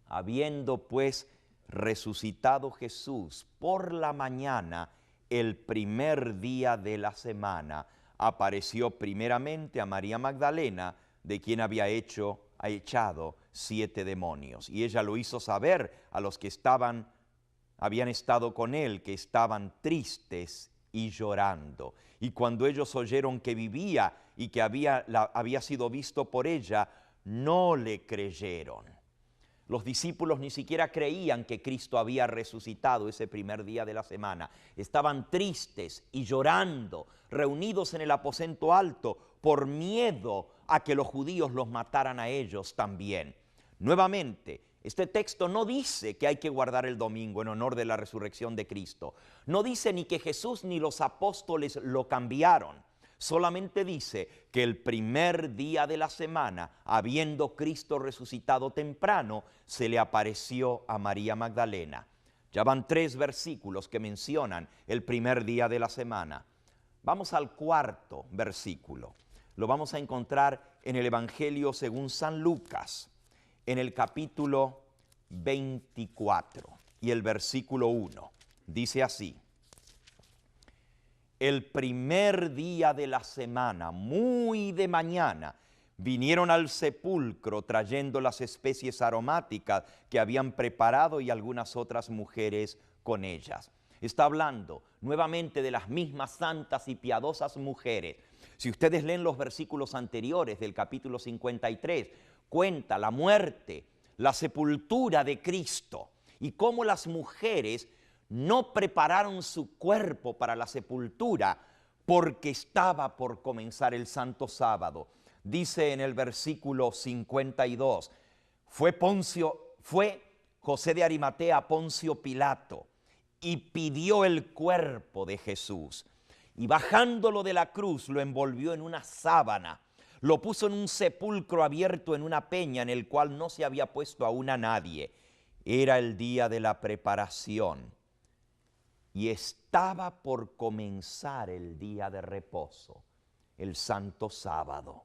Habiendo pues resucitado Jesús por la mañana, el primer día de la semana, apareció primeramente a María Magdalena, de quien había echado 7 demonios. Y ella lo hizo saber a los que habían estado con él, que estaban tristes y llorando. Y cuando ellos oyeron que vivía y que había sido visto por ella, no le creyeron. Los discípulos ni siquiera creían que Cristo había resucitado ese primer día de la semana. Estaban tristes y llorando, reunidos en el aposento alto, por miedo a que los judíos los mataran a ellos también. Nuevamente, este texto no dice que hay que guardar el domingo en honor de la resurrección de Cristo. No dice ni que Jesús ni los apóstoles lo cambiaron. Solamente dice que el primer día de la semana, habiendo Cristo resucitado temprano, se le apareció a María Magdalena. Ya van 3 versículos que mencionan el primer día de la semana. Vamos al cuarto versículo. Lo vamos a encontrar en el Evangelio según San Lucas, en el capítulo 24 y el versículo 1. Dice así: el primer día de la semana, muy de mañana, vinieron al sepulcro trayendo las especies aromáticas que habían preparado y algunas otras mujeres con ellas. Está hablando nuevamente de las mismas santas y piadosas mujeres. Si ustedes leen los versículos anteriores del capítulo 53, cuenta la muerte, la sepultura de Cristo y cómo las mujeres no prepararon su cuerpo para la sepultura porque estaba por comenzar el Santo Sábado. Dice en el versículo 52, fue José de Arimatea a Poncio Pilato y pidió el cuerpo de Jesús. Y bajándolo de la cruz lo envolvió en una sábana, lo puso en un sepulcro abierto en una peña en el cual no se había puesto aún a nadie. Era el día de la preparación y estaba por comenzar el día de reposo, el Santo Sábado.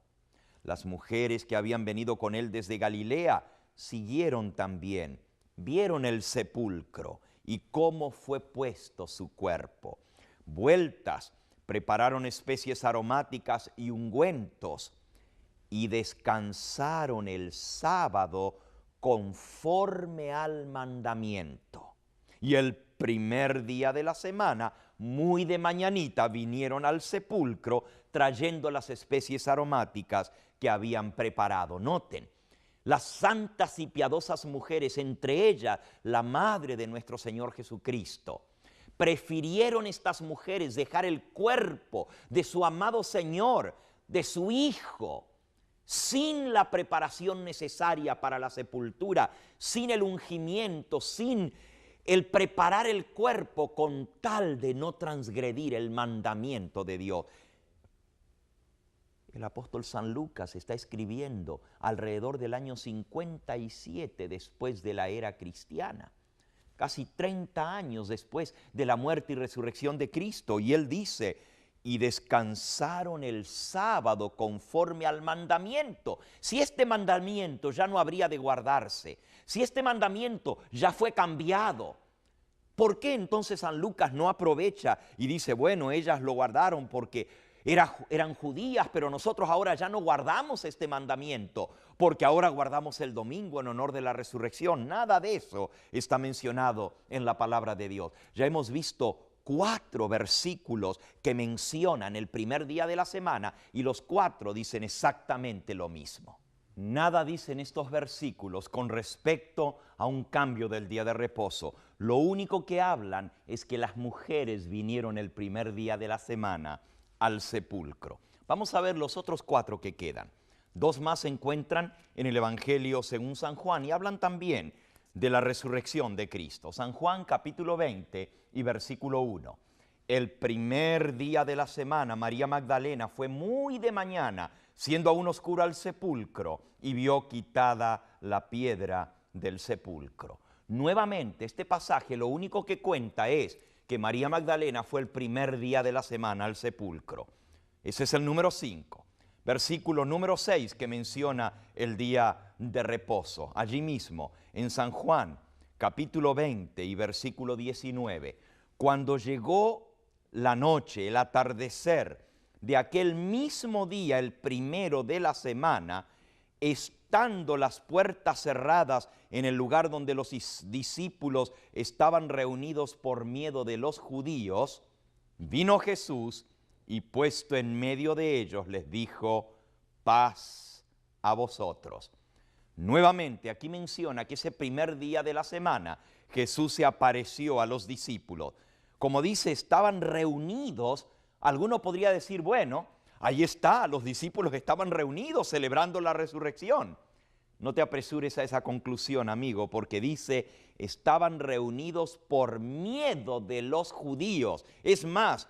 Las mujeres que habían venido con él desde Galilea siguieron también, vieron el sepulcro y cómo fue puesto su cuerpo. Vueltas, prepararon especies aromáticas y ungüentos y descansaron el sábado conforme al mandamiento. Y el primer día de la semana, muy de mañanita, vinieron al sepulcro trayendo las especies aromáticas que habían preparado. Noten, las santas y piadosas mujeres, entre ellas la madre de nuestro Señor Jesucristo, prefirieron estas mujeres dejar el cuerpo de su amado Señor, de su Hijo, sin la preparación necesaria para la sepultura, sin el ungimiento, sin el preparar el cuerpo con tal de no transgredir el mandamiento de Dios. El apóstol San Lucas está escribiendo alrededor del año 57 después de la era cristiana, casi 30 años después de la muerte y resurrección de Cristo, y él dice: y descansaron el sábado conforme al mandamiento. Si este mandamiento ya no habría de guardarse, si este mandamiento ya fue cambiado, ¿por qué entonces San Lucas no aprovecha y dice, bueno, ellas lo guardaron porque eran judías, pero nosotros ahora ya no guardamos este mandamiento, porque ahora guardamos el domingo en honor de la resurrección? Nada de eso está mencionado en la palabra de Dios. Ya hemos visto 4 versículos que mencionan el primer día de la semana y los 4 dicen exactamente lo mismo. Nada dicen estos versículos con respecto a un cambio del día de reposo. Lo único que hablan es que las mujeres vinieron el primer día de la semana al sepulcro. Vamos a ver los otros 4 que quedan. 2 más se encuentran en el Evangelio según San Juan y hablan también de la resurrección de Cristo. San Juan capítulo 20 y versículo 1. El primer día de la semana, María Magdalena fue muy de mañana, siendo aún oscuro, al sepulcro y vio quitada la piedra del sepulcro. Nuevamente, este pasaje lo único que cuenta es que María Magdalena fue el primer día de la semana al sepulcro. Ese es el número 5. Versículo número 6 que menciona el día de reposo. Allí mismo, en San Juan, capítulo 20 y versículo 19. Cuando llegó la noche, el atardecer de aquel mismo día, el primero de la semana, estando las puertas cerradas en el lugar donde los discípulos estaban reunidos por miedo de los judíos, vino Jesús y puesto en medio de ellos les dijo: paz a vosotros. Nuevamente aquí menciona que ese primer día de la semana Jesús se apareció a los discípulos. Como dice, estaban reunidos. Alguno podría decir, bueno, ahí está, los discípulos estaban reunidos celebrando la resurrección. No te apresures a esa conclusión, amigo, porque dice, estaban reunidos por miedo de los judíos. Es más,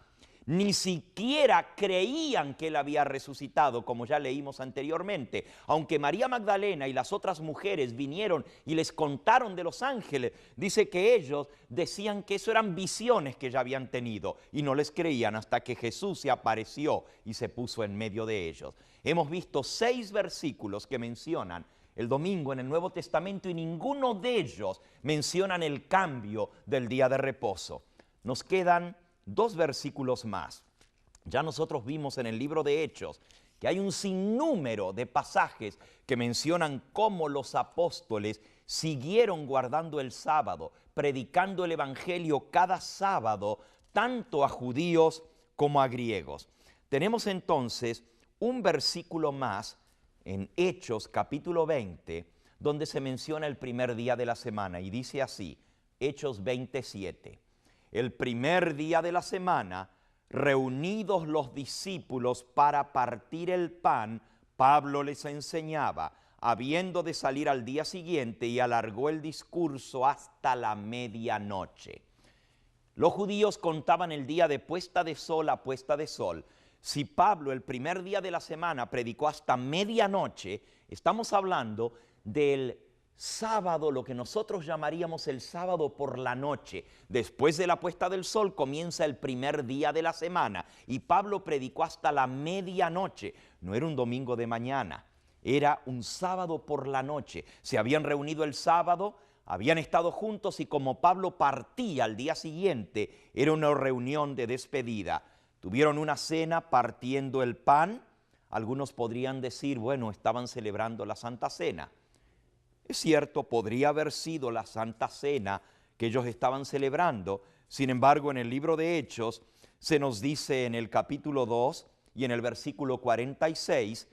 ni siquiera creían que él había resucitado, como ya leímos anteriormente. Aunque María Magdalena y las otras mujeres vinieron y les contaron de los ángeles, dice que ellos decían que eso eran visiones que ya habían tenido y no les creían hasta que Jesús se apareció y se puso en medio de ellos. Hemos visto 6 versículos que mencionan el domingo en el Nuevo Testamento y ninguno de ellos mencionan el cambio del día de reposo. Nos quedan 2 versículos más. Ya nosotros vimos en el libro de Hechos que hay un sinnúmero de pasajes que mencionan cómo los apóstoles siguieron guardando el sábado, predicando el evangelio cada sábado, tanto a judíos como a griegos. Tenemos entonces un versículo más en Hechos capítulo 20, donde se menciona el primer día de la semana, y dice así, Hechos 27. El primer día de la semana, reunidos los discípulos para partir el pan, Pablo les enseñaba, habiendo de salir al día siguiente, y alargó el discurso hasta la medianoche. Los judíos contaban el día de puesta de sol a puesta de sol. Si Pablo el primer día de la semana predicó hasta medianoche, estamos hablando del sábado, lo que nosotros llamaríamos el sábado por la noche. Después de la puesta del sol comienza el primer día de la semana y Pablo predicó hasta la medianoche. No era un domingo de mañana, era un sábado por la noche. Se habían reunido el sábado, habían estado juntos y como Pablo partía al día siguiente, era una reunión de despedida. Tuvieron una cena partiendo el pan. Algunos podrían decir, bueno, estaban celebrando la Santa Cena. Es cierto, podría haber sido la Santa Cena que ellos estaban celebrando. Sin embargo, en el libro de Hechos se nos dice en el capítulo 2 y en el versículo 46,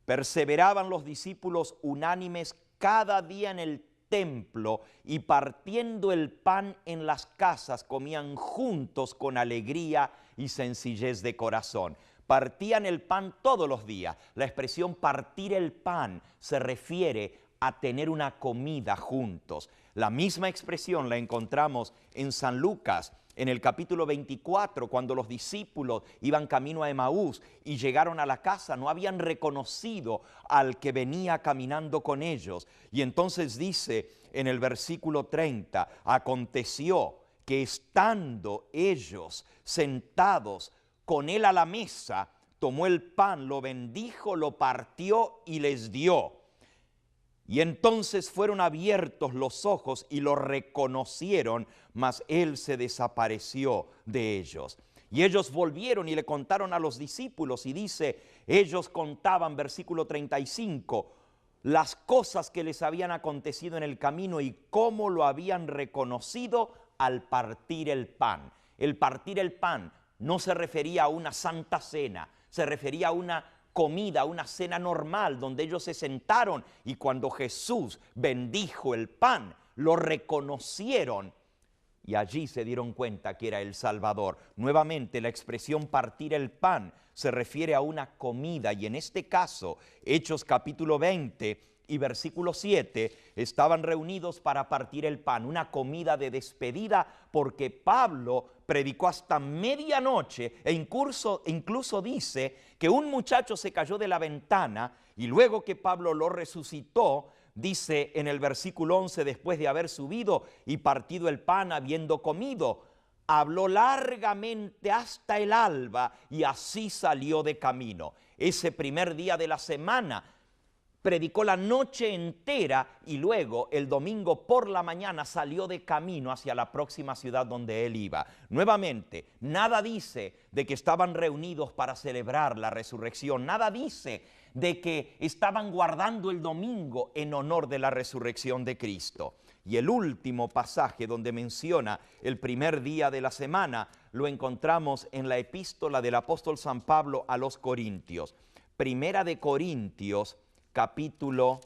perseveraban los discípulos unánimes cada día en el templo y partiendo el pan en las casas comían juntos con alegría y sencillez de corazón. Partían el pan todos los días. La expresión partir el pan se refiere a tener una comida juntos. La misma expresión la encontramos en San Lucas, en el capítulo 24, cuando los discípulos iban camino a Emaús y llegaron a la casa, no habían reconocido al que venía caminando con ellos. Y entonces dice en el versículo 30, aconteció que estando ellos sentados con él a la mesa, tomó el pan, lo bendijo, lo partió y les dio. Y entonces fueron abiertos los ojos y lo reconocieron, mas él se desapareció de ellos. Y ellos volvieron y le contaron a los discípulos y dice, ellos contaban, versículo 35, las cosas que les habían acontecido en el camino y cómo lo habían reconocido al partir el pan. El partir el pan no se refería a una santa cena, se refería a una comida, una cena normal donde ellos se sentaron y cuando Jesús bendijo el pan, lo reconocieron y allí se dieron cuenta que era el Salvador. Nuevamente la expresión partir el pan se refiere a una comida y en este caso, Hechos capítulo 20 y versículo 7, estaban reunidos para partir el pan, una comida de despedida porque Pablo predicó hasta medianoche e incluso dice que un muchacho se cayó de la ventana y luego que Pablo lo resucitó, dice en el versículo 11, después de haber subido y partido el pan habiendo comido, habló largamente hasta el alba y así salió de camino. Ese primer día de la semana predicó la noche entera y luego el domingo por la mañana salió de camino hacia la próxima ciudad donde él iba. Nuevamente, nada dice de que estaban reunidos para celebrar la resurrección, nada dice de que estaban guardando el domingo en honor de la resurrección de Cristo. Y el último pasaje donde menciona el primer día de la semana lo encontramos en la epístola del apóstol San Pablo a los Corintios. Primera de Corintios, capítulo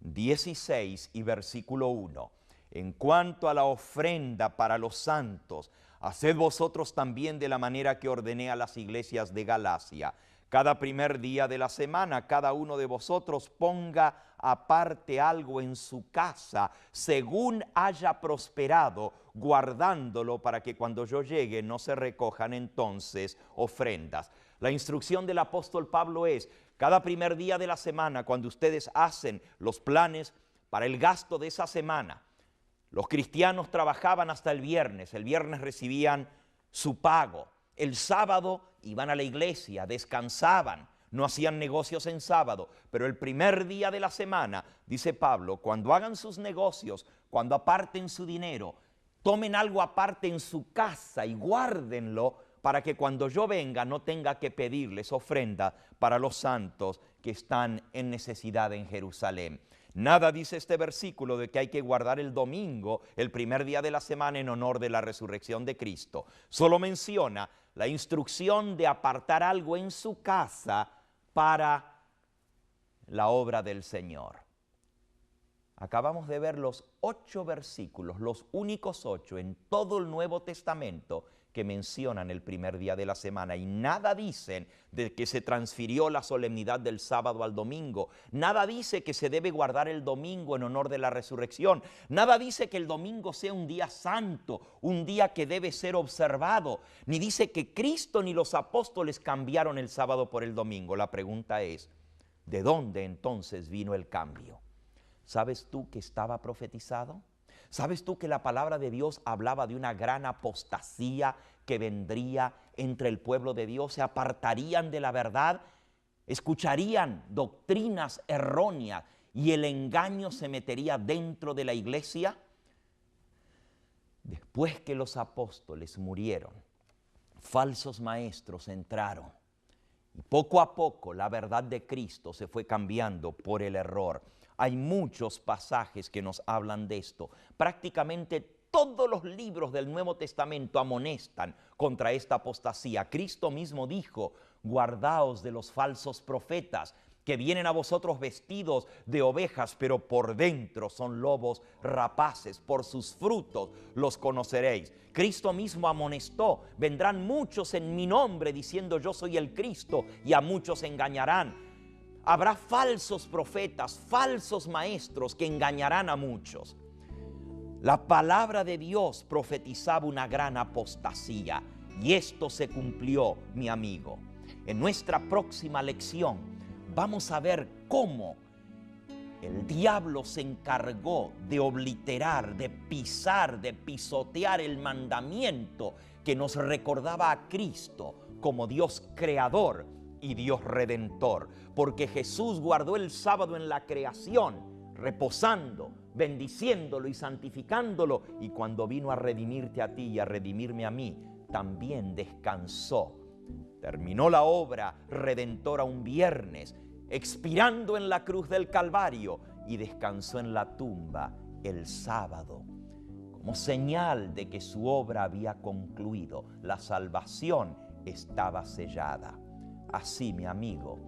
16 y versículo 1. En cuanto a la ofrenda para los santos, haced vosotros también de la manera que ordené a las iglesias de Galacia. Cada primer día de la semana, cada uno de vosotros ponga aparte algo en su casa, según haya prosperado, guardándolo para que cuando yo llegue no se recojan entonces ofrendas. La instrucción del apóstol Pablo es, cada primer día de la semana, cuando ustedes hacen los planes para el gasto de esa semana, los cristianos trabajaban hasta el viernes recibían su pago. El sábado iban a la iglesia, descansaban, no hacían negocios en sábado, pero el primer día de la semana, dice Pablo, cuando hagan sus negocios, cuando aparten su dinero, tomen algo aparte en su casa y guárdenlo para que cuando yo venga no tenga que pedirles ofrenda para los santos que están en necesidad en Jerusalén. Nada dice este versículo de que hay que guardar el domingo, el primer día de la semana, en honor de la resurrección de Cristo. Solo menciona la instrucción de apartar algo en su casa para la obra del Señor. Acabamos de ver los 8 versículos, los únicos 8 en todo el Nuevo Testamento que mencionan el primer día de la semana, y nada dicen de que se transfirió la solemnidad del sábado al domingo, nada dice que se debe guardar el domingo en honor de la resurrección, nada dice que el domingo sea un día santo, un día que debe ser observado, ni dice que Cristo ni los apóstoles cambiaron el sábado por el domingo. La pregunta es, ¿de dónde entonces vino el cambio? ¿Sabes tú que estaba profetizado? ¿Sabes tú que la palabra de Dios hablaba de una gran apostasía que vendría entre el pueblo de Dios? Se apartarían de la verdad, escucharían doctrinas erróneas y el engaño se metería dentro de la iglesia. Después que los apóstoles murieron, falsos maestros entraron y poco a poco la verdad de Cristo se fue cambiando por el error. Hay muchos pasajes que nos hablan de esto. Prácticamente todos los libros del Nuevo Testamento amonestan contra esta apostasía. Cristo mismo dijo, guardaos de los falsos profetas, que vienen a vosotros vestidos de ovejas, pero por dentro son lobos rapaces. Por sus frutos los conoceréis. Cristo mismo amonestó, vendrán muchos en mi nombre diciendo yo soy el Cristo, y a muchos engañarán. Habrá falsos profetas, falsos maestros que engañarán a muchos. La palabra de Dios profetizaba una gran apostasía, y esto se cumplió, mi amigo. En nuestra próxima lección vamos a ver cómo el diablo se encargó de obliterar, de pisar, de pisotear el mandamiento que nos recordaba a Cristo como Dios creador y Dios redentor, porque Jesús guardó el sábado en la creación, reposando, bendiciéndolo y santificándolo, y cuando vino a redimirte a ti y a redimirme a mí, también descansó. Terminó la obra redentora un viernes, expirando en la cruz del Calvario, y descansó en la tumba el sábado, como señal de que su obra había concluido, la salvación estaba sellada. Así, mi amigo,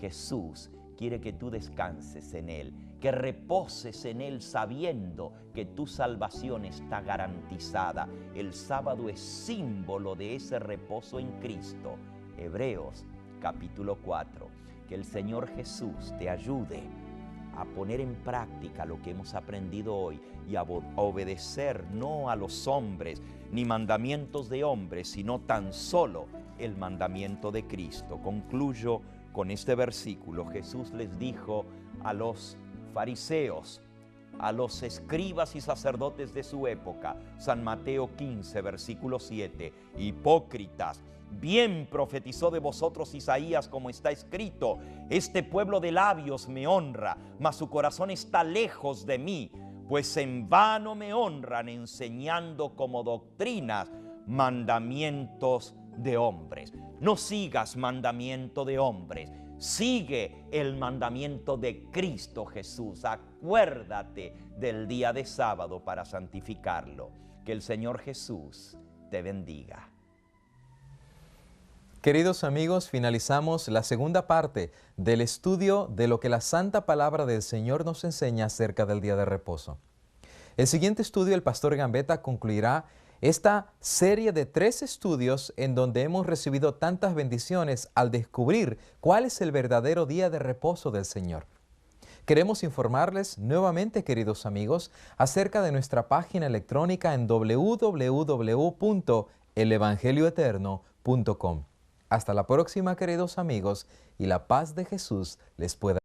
Jesús quiere que tú descanses en Él, que reposes en Él sabiendo que tu salvación está garantizada. El sábado es símbolo de ese reposo en Cristo. Hebreos capítulo 4. Que el Señor Jesús te ayude a poner en práctica lo que hemos aprendido hoy y a obedecer no a los hombres ni mandamientos de hombres, sino tan solo el mandamiento de Cristo. Concluyo con este versículo. Jesús les dijo a los fariseos, a los escribas y sacerdotes de su época, San Mateo 15, versículo 7, hipócritas, bien profetizó de vosotros Isaías, como está escrito, este pueblo de labios me honra, mas su corazón está lejos de mí, pues en vano me honran enseñando como doctrinas mandamientos de hombres. No sigas mandamiento de hombres, sigue el mandamiento de Cristo Jesús. Acuérdate del día de sábado para santificarlo. Que el Señor Jesús te bendiga. Queridos amigos, finalizamos la segunda parte del estudio de lo que la Santa Palabra del Señor nos enseña acerca del día de reposo. El siguiente estudio, el pastor Gambetta concluirá esta serie de 3 estudios en donde hemos recibido tantas bendiciones al descubrir cuál es el verdadero día de reposo del Señor. Queremos informarles nuevamente, queridos amigos, acerca de nuestra página electrónica en www.elevangelioeterno.com. Hasta la próxima, queridos amigos, y la paz de Jesús les pueda